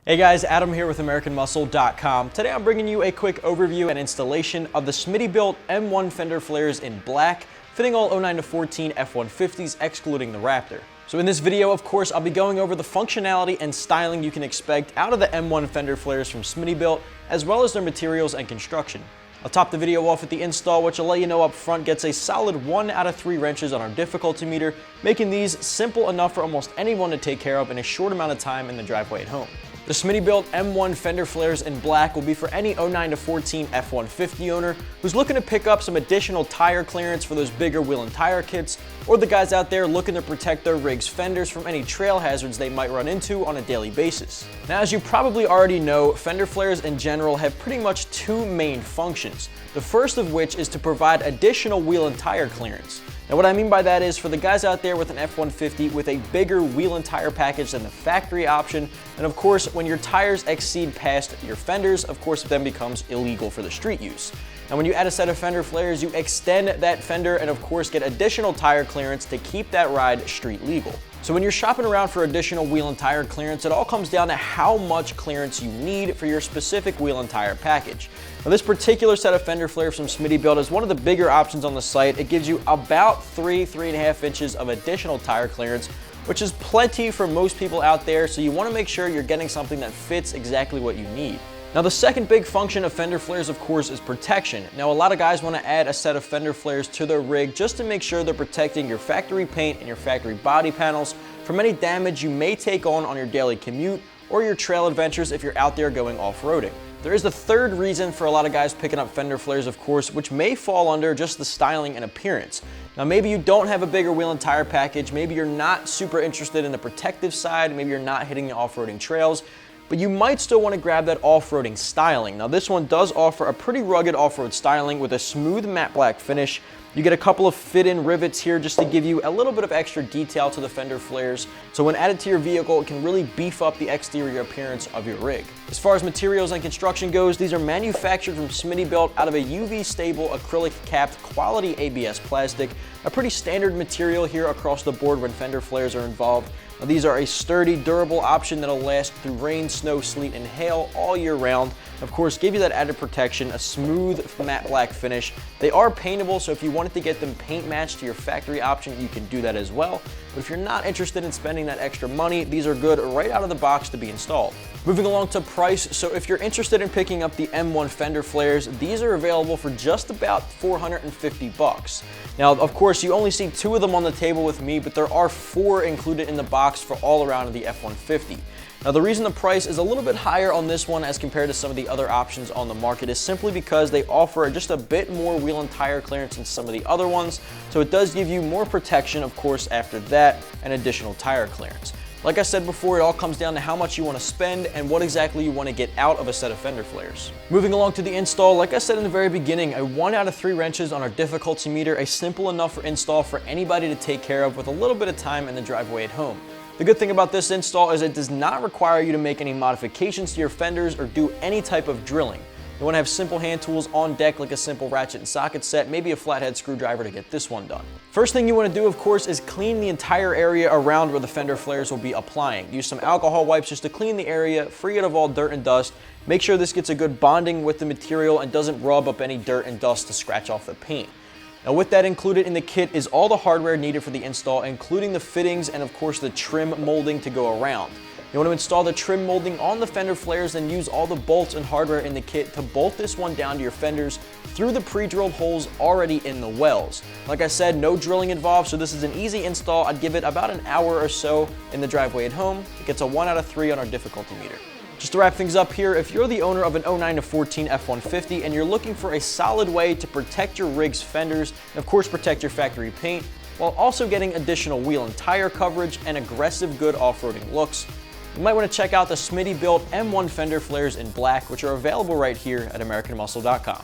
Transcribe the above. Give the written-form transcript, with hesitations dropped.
Hey guys, Adam here with AmericanMuscle.com. Today I'm bringing you a quick overview and installation of the Smittybilt M1 fender flares in black, fitting all 09 to 14 F-150s, excluding the Raptor. So in this video, of course, I'll be going over the functionality and styling you can expect out of the M1 fender flares from Smittybilt, as well as their materials and construction. I'll top the video off with the install, which I'll let you know up front gets a solid 1 out of 3 wrenches on our difficulty meter, making these simple enough for almost anyone to take care of in a short amount of time in the driveway at home. The Smittybilt M1 fender flares in black will be for any 09 to 14 F-150 owner who's looking to pick up some additional tire clearance for those bigger wheel and tire kits, or the guys out there looking to protect their rig's fenders from any trail hazards they might run into on a daily basis. Now, as you probably already know, fender flares in general have pretty much two main functions, the first of which is to provide additional wheel and tire clearance. Now, what I mean by that is for the guys out there with an F-150 with a bigger wheel and tire package than the factory option, and of course, when your tires exceed past your fenders, of course, it then becomes illegal for the street use. Now, when you add a set of fender flares, you extend that fender and of course get additional tire clearance to keep that ride street legal. So when you're shopping around for additional wheel and tire clearance, it all comes down to how much clearance you need for your specific wheel and tire package. Now, this particular set of fender flares from Smittybilt is one of the bigger options on the site. It gives you about 3.5 inches of additional tire clearance, which is plenty for most people out there, so you want to make sure you're getting something that fits exactly what you need. Now, the second big function of fender flares, of course, is protection. Now, a lot of guys want to add a set of fender flares to their rig just to make sure they're protecting your factory paint and your factory body panels from any damage you may take on your daily commute or your trail adventures if you're out there going off-roading. There is the third reason for a lot of guys picking up fender flares, of course, which may fall under just the styling and appearance. Now, maybe you don't have a bigger wheel and tire package, maybe you're not super interested in the protective side, maybe you're not hitting the off-roading trails, but you might still want to grab that off-roading styling. Now, this one does offer a pretty rugged off-road styling with a smooth matte black finish. You get a couple of fit-in rivets here just to give you a little bit of extra detail to the fender flares. So when added to your vehicle, it can really beef up the exterior appearance of your rig. As far as materials and construction goes, these are manufactured from Smittybilt out of a UV-stable acrylic-capped quality ABS plastic, a pretty standard material here across the board when fender flares are involved. Now, these are a sturdy, durable option that'll last through rain, snow, sleet, and hail all year round. Of course, give you that added protection, a smooth matte black finish. They are paintable, so if you wanted to get them paint matched to your factory option, you can do that as well. But if you're not interested in spending that extra money, these are good right out of the box to be installed. Moving along to price, so if you're interested in picking up the M1 fender flares, these are available for just about $450. Now, of course, you only see 2 of them on the table with me, but there are 4 included in the box for all around the F-150. Now, the reason the price is a little bit higher on this one as compared to some of the other options on the market is simply because they offer just a bit more wheel and tire clearance than some of the other ones, so it does give you more protection, of course, after that, and additional tire clearance. Like I said before, it all comes down to how much you want to spend and what exactly you want to get out of a set of fender flares. Moving along to the install, like I said in the very beginning, a 1 out of 3 wrenches on our difficulty meter, a simple enough install for anybody to take care of with a little bit of time in the driveway at home. The good thing about this install is it does not require you to make any modifications to your fenders or do any type of drilling. You want to have simple hand tools on deck like a simple ratchet and socket set, maybe a flathead screwdriver to get this one done. First thing you want to do, of course, is clean the entire area around where the fender flares will be applying. Use some alcohol wipes just to clean the area, free it of all dirt and dust. Make sure this gets a good bonding with the material and doesn't rub up any dirt and dust to scratch off the paint. Now, with that included in the kit is all the hardware needed for the install, including the fittings and of course the trim molding to go around. You want to install the trim molding on the fender flares, then use all the bolts and hardware in the kit to bolt this one down to your fenders through the pre-drilled holes already in the wells. Like I said, no drilling involved, so this is an easy install. I'd give it about an hour or so in the driveway at home. It gets a 1 out of 3 on our difficulty meter. Just to wrap things up here, if you're the owner of an 09 to 14 F-150 and you're looking for a solid way to protect your rig's fenders and of course protect your factory paint, while also getting additional wheel and tire coverage and aggressive good off-roading looks, you might want to check out the Smittybilt M1 fender flares in black, which are available right here at AmericanMuscle.com.